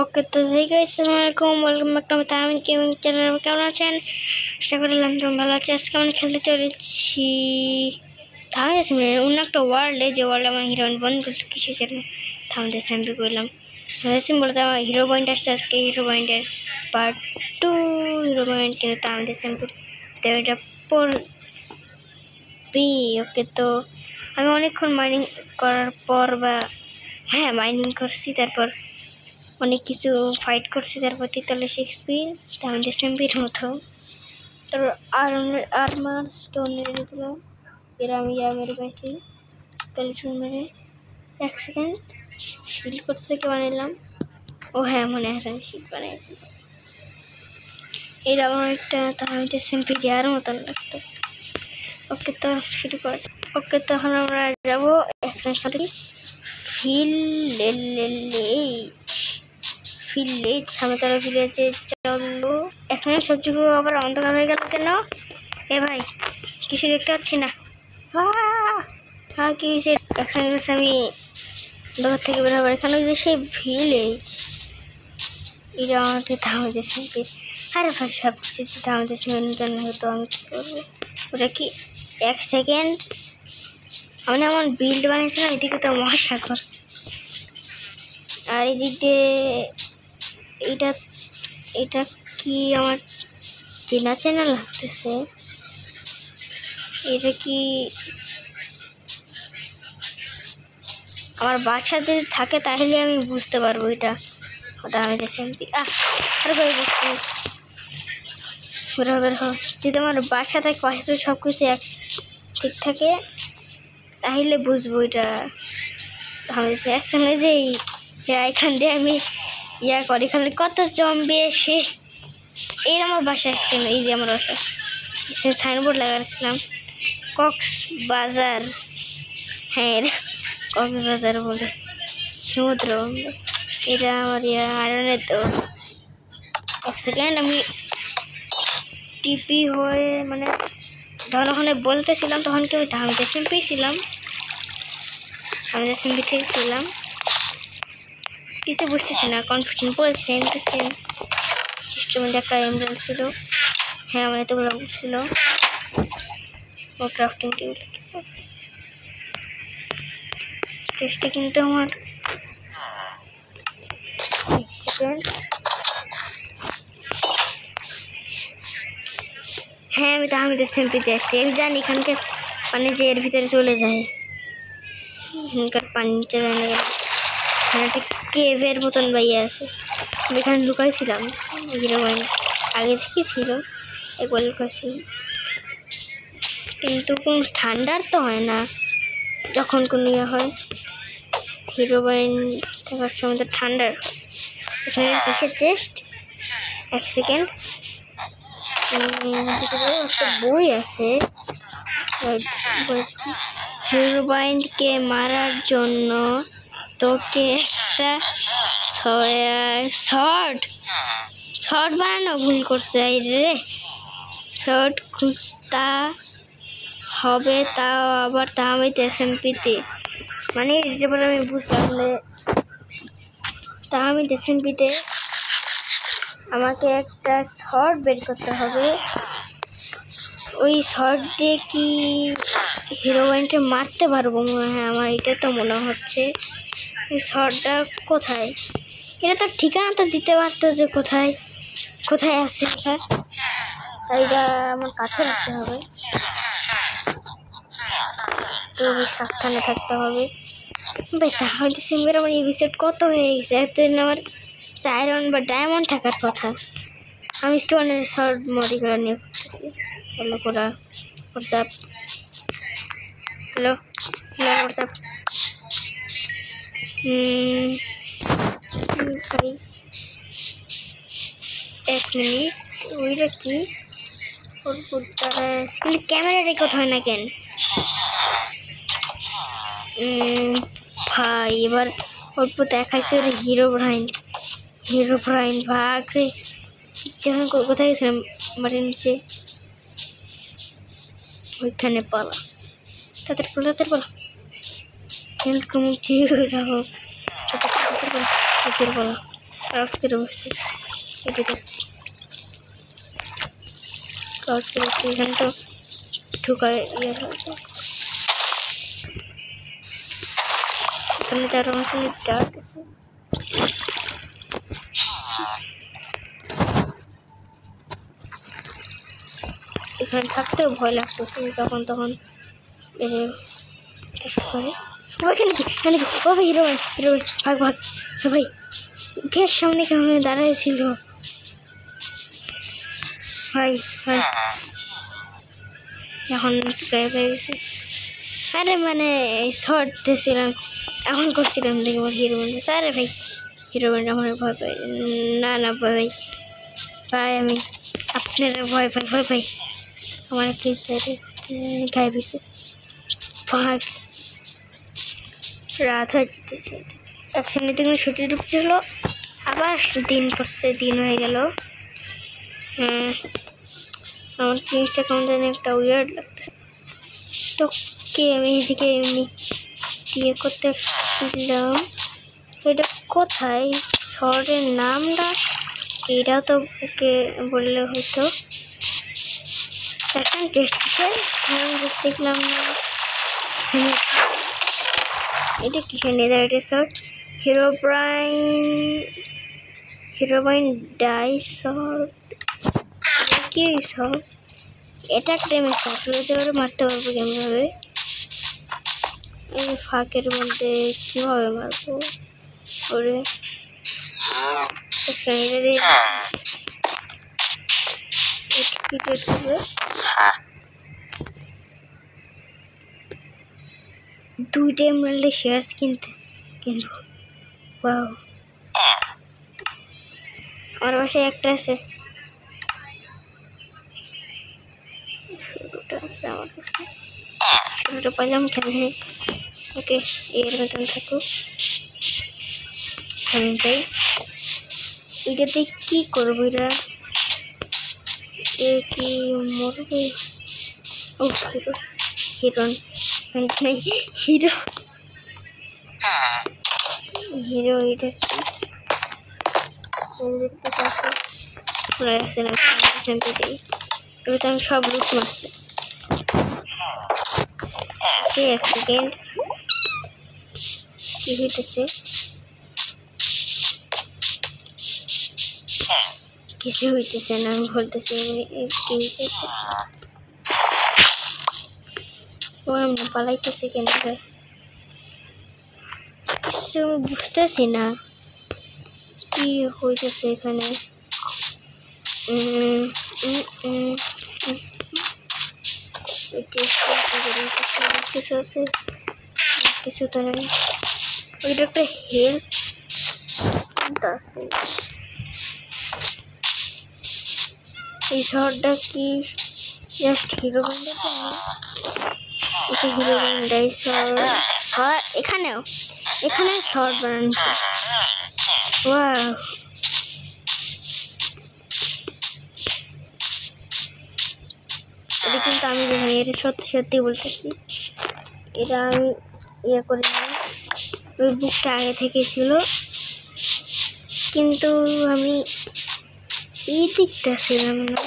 ওকে, তো hey guys, আসসালামু আলাইকুম, welcome back to Tamim gaming channel. কেমন আছেন? আশা করি তোমরা ভালো আছো। আজকে আমরা খেলতে চলেছি থামতে সিমে অন্য একটা ওয়ার্ল্ডে, যে ওয়ার্ল্ডে আমার হিরোইন বন্ধু কিছু জানি থামতে স্যাম্পি করলাম। সিম বলতে আমার হিরো পয়েন্ট আসছে আজকে, হিরো পয়েন্টের পার্ট 2 হিরো পয়েন্ট, কিন্তু থামতে স্যাম্পি এটা পড়বি। ওকে, তো আমি অনেকক্ষণ মাইনিং করার পর মাইনিং করছি, তারপর অনেক কিছু ফাইট করছি, তারপর 43 স্পিড তাহলে সেম্পির মতো। তারপর আর্মার স্টোনের এগুলো এরা আমি মেরে পাইছি কালেকশন মেরে 1 সেকেন্ড শিল্ড করতে থেকে বানাইলাম। ও হ্যাঁ, মনে আছে আমি শিল্ড বানাইছি। এরকম একটা তাহলে সেম্পি দেওয়ার মতন লাগতেছে। ওকে, তো শুরু করা। ওকে, তখন আমরা যাবো ভিলেজ সামনে। চলো ভিলেজে চলো। এখানে সবজিগুলো আবার অন্ধকার হয়ে গেল কেন? এ ভাই, কিছু দেখতে পাচ্ছি না। কি এখানে আমি দোকান থেকে বের হবো। এখানে যে সেই ভিলেজ, এটা আমাকে থামাইতেছে। আরে ভাই, সব কিছু থামাইতেছে জন্য হতো। আমি কী করবো? ওটা কি 1 সেকেন্ড? আমি এমন বিল্ড বানিয়েছিলাম, এদিকে তো মহাসাগর, আর এদিক দিয়ে এটা কি আমার চেনা চেনা লাগতেছে। এটা কি আমার বাসা যদি থাকে তাহলে আমি বুঝতে পারবো এটা। ওটা আমি দেখি যদি আমার বাসা থাকে, বাসাতে সব কিছু ঠিক থাকে, তাহলে বুঝবো এটা। একসঙ্গে যে এখান দিয়ে আমি করি, এখানে কত জম্বি এসে। এই আমার বাসা, এই যে আমার বাসা, সে সাইনবোর্ড লাগাচ্ছিলাম কক্সবাজার। হ্যাঁ, কক্সবাজার বলে সমুদ্র। এটা আমার আয়রনের তো 1 সেকেন্ড আমি টিপি হয়ে, মানে ধর ওখানে বলতেছিলাম, তখন কি আমি ধামিতে সিম্পি ছিলাম, আমি সিম্পি থেকে ছিলাম, কিছু বুঝতেছি না, কনফিউশন পড়ে সেম টু সেম। সিস্টেমের মধ্যে একটা এমব্রেল ছিল। হ্যাঁ, আমার এতগুলো ছিল। ও ক্রাফটিং টেবিল টেস্টে কিন্তু আমার হ্যাঁ, আমি তো সিম্পিতে আসছি। আমি জানি এখানকার পানি যে এর ভিতরে চলে যায়, এখানকার পানি নিচে যায় না। এখানে একটা কেভের মতন বাইয়ে আছে, আমি এখানে লুকাইছিলাম। হিরো পয়েন্ট আগে থেকে ছিল, একবার লুকাইছিলাম, কিন্তু কোনো ঠান্ডার তো হয় না যখন কোনো হয়। হিরো পয়েন্ট থাকার সময় তো ঠান্ডার। এখানে দেখে জাস্ট 1 সেকেন্ড, একটা বই আছে। হিরো পয়েন্টকে মারার জন্য তোকে একটা শর্ট বানানো ভুল করছে রে। শর্ট খুঁজতে হবে, তাও আবার তাহমিতে এসএমপিতে, মানে এটা বলে আমি বুঝলাম যে তাহমিতে এসএমপিতে আমাকে একটা শর্ট বের করতে হবে। ওই শর্ট দিয়ে কি হিরো পয়েন্টে মারতে পারবো মনে হয়, আমার এটা তো মনে হচ্ছে। এই শর্টটা কোথায়? এটা তো ঠিকানা তো দিতে পারতো যে কোথায় কোথায় আছে। এটা আমার কাছে রাখতে হবে, তো সাবধানে থাকতে হবে। তাহলে সিম্পের আমার এপিসোড কত হয়ে গেছে, এতদিন আমার আয়রন বা ডায়মন্ড থাকার কথা। আমি স্টোনের শর্ট মডি করে নিয়ে করতেছি। হ্যালো করা হোয়াটসঅ্যাপ, হ্যালো হোয়াটসঅ্যাপ। ভাই 1 মিনিট, ওইটা কি ক্যামেরা রেকর্ড হয় না কেন? ভাই এবার অল্প দেখাইছে হিরো ব্রাইন ভাগ রে। যখন কোথায় গেছিলাম মাটির নিচে, ওইখানে পালা, তাদের পালা হেলথ কমিটি পালা। ক্রাউচ করে বসতে ক্রাউচ করে এখানে তো ঢুকায় এখানে তার ডাক আছে। এখানে থাকতেও ভয় লাগতেছে তখন তখন বেড়ে করে ও ভাই হিরো ভাগ ভাগ ভাই গ্যাস সামনে কেমন দাঁড়াইছিল ভাই ভাই এখন গায়ে গেছে। আরে মানে শর্ট দিয়েছিলাম এখন করছিলাম দেখবো হিরো ব্যান্ড। আরে ভাই হিরো ব্যান্ড আমার ভয় পাই না না ভয় ভাই ভাই আমি আপনারা ভয় পাই আমার কি গায়ে বেশি ভাগ রাত হয়ে যেতেছে। এক শ্রেণীতে ছুটি ঢুকছিল আবার দিন পড়ছে দিন হয়ে গেল। আমার জিনিসটা কেমন জানি একটা উইয়ার্ড লাগতেছে। তো কে আমি এদিকে এমনি দিয়ে করতে আসছিলাম। এটা কোথায় শহরের নামটা এটাও তো ওকে বললে হয়তো এখন ডেস্টিনেশন দেখলাম না। এটা কিসের নেদার রিসর্ট হিরোবাইন ডাইসর্ট কি সব এটা একটা আসলে মারতে পারবো কেমনভাবে এই ফাঁকের মধ্যে কীভাবে মারবো ওরে দুইটা এমরাল্ডে শেয়ার্স কিনবো। ওয়াও আমার বাসায় একটা আছে শুরুটা আছে আমার কাছে শুরুটা পাইলাম কেমন ওকে এর মতন থাকুক আমি যাই এটাতে কি করবো এরা কি মরবে ও হিরো হিরো হিরো এটা আমি সব লুট মারছি। এক সেকেন্ড কি হইতেছে কিছু হইতেছে না আমি বলতেছি কি হইতেছে ও আমি পালাইতেছি কেন কিছু বুঝতেছি না কি হইতেছে এখানে। কিছু আছে কিছু তো নেই ওইটা একটা হেল্প আছে। এই শহরটা কি জাস্ট হিরো ব্যান্ডের জন্য এটা হিরো ব্যান্ডাই শহর এখানে শহর বানানো ওয়াও এটা কিন্তু আমি জানি এটা সত্যি বলতেছি এটা আমি করে ওই বুকটা আগে থেকে ছিল কিন্তু আমি এই দিকটা ছিলাম না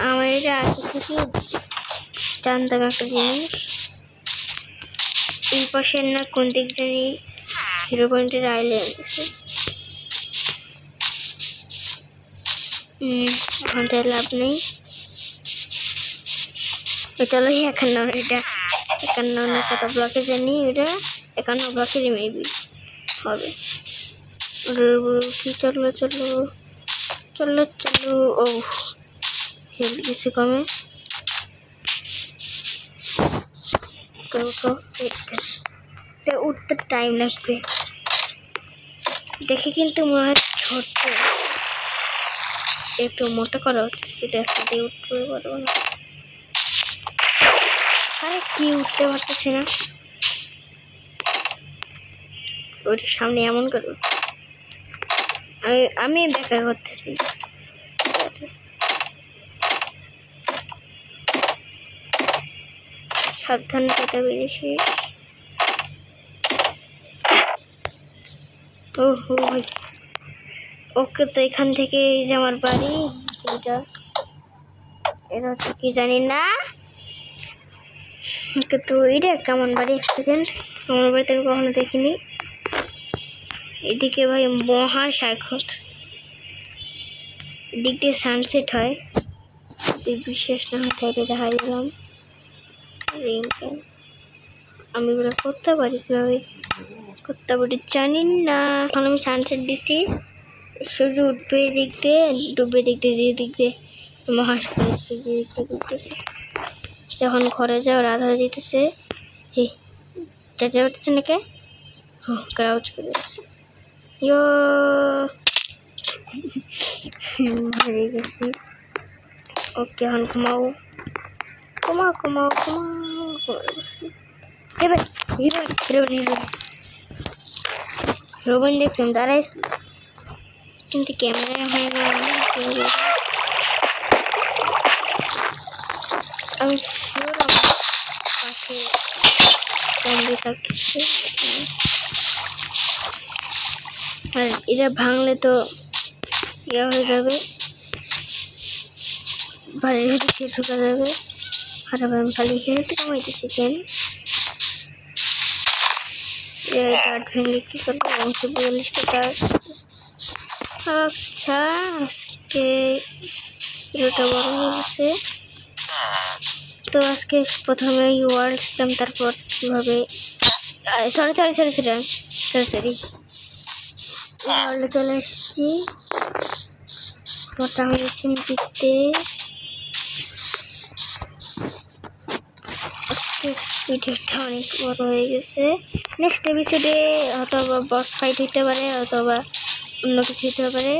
আমার এটা আগে থেকে জানতাম একটা জিনিস এই পাশের না কোন দিক জানি হিরো পয়েন্টের আইল্যান্ড আছে এখন তো লাভ নেই চলো 51 এটা 51 কত ব্লকে জানি এটা 51 ব্লকেরই মেবি হবে কি চলো ও হেল্প কিছু কমে উঠতে টাইম লাগবে দেখে কিন্তু মনে হয় ছোট একটু মোটা করা হচ্ছে সেটা একটা দিয়ে উঠতে পারবো না। আরে কি উঠতে পারতেছি না ওইটার সামনে এমন করবো আমি বেকার করতেছি সাবধান কথা বেরিয়েছিস ও ভাই, ওকে। তো এখান থেকে এই যে আমার বাড়ি, এটা হচ্ছে কি জানি না। ওকে, তো এটা কেমন বাড়ি? এক সেকেন্ড, আমার বাড়িতে আমি কখনো দেখিনি। এদিকে ভাই মহাসাগর, এদিক দিয়ে সানসেট হয়। তুই বিশ্বাস না হয় তাইলে দেখা দিলাম রিং ক্যাম। আমি এগুলো করতে পারি, কীভাবে করতে পারি জানি না। এখন আমি সানসেট দিচ্ছি, সূর্য উঠবে দিক দিয়ে, ডুববে দিক দিয়ে, যে দিক দিয়ে মহাসাগর যে দিকটা দেখতেছে। যখন ঘরে যাও রাধা যেতেছে, হে যেতে পারতেছে নাকি? ক্রাউচ করে দিচ্ছে। ইয়ো হারিয়ে গেছি। ওকে, এখন ঘুমাও ঘুমাও ঘুমাও ঘুমাও। এবার রোবন দেখছেন দাঁড়াই, কিন্তু ক্যামেরা হয় না। আমি শিওর আমার পাশে জম্বি থাকতেছে। আর এটা ভাঙলে তো ইয়ে হয়ে যাবে, বাড়ির হেঁটে ঢুকা যাবে। আর আমি খালি হেঁটে কমাইতেছি কেন? কাঠ ভেঙে কি করবো? 42 টাকা। আচ্ছা, আজকে ভিডিওটা বড় হয়ে গেছে। তো আজকে প্রথমে ওয়ার্ল্ড সিস্টেম, তারপর কীভাবে সরি ওয়ার্ল্ডে চলে এসেছি। মোটামুটি সিমটিতে ভিডিওটা অনেক বড় হয়ে গেছে। নেক্সট এপিসোডে অথবা বস ফাইট হইতে পারে, অথবা অন্য কিছু হতে পারে।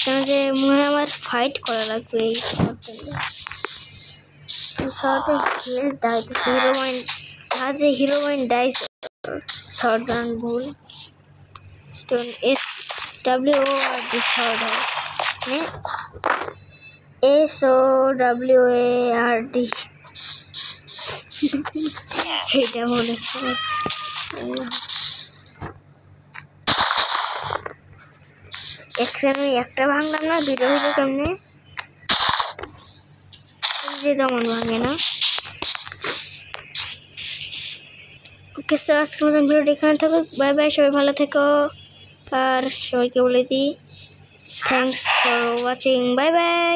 কেন যে মনে হয় আমার ফাইট করা লাগবে এই hero mind dice short gun ভুল স্টোন SWORD শর্ট হয়, SOWARD এটা বলেছে। একসাথে একটা ভাঙলাম না, দুটো হইলো কেমনে? যে তেমন ভাঙে না। ওকে, সো আজকের মতন ভিডিওটা এখানে থাকুক। বাই বাই, সবাই ভালো থেকো। আর সবাইকে বলে দিই thanks for watching, bye bye.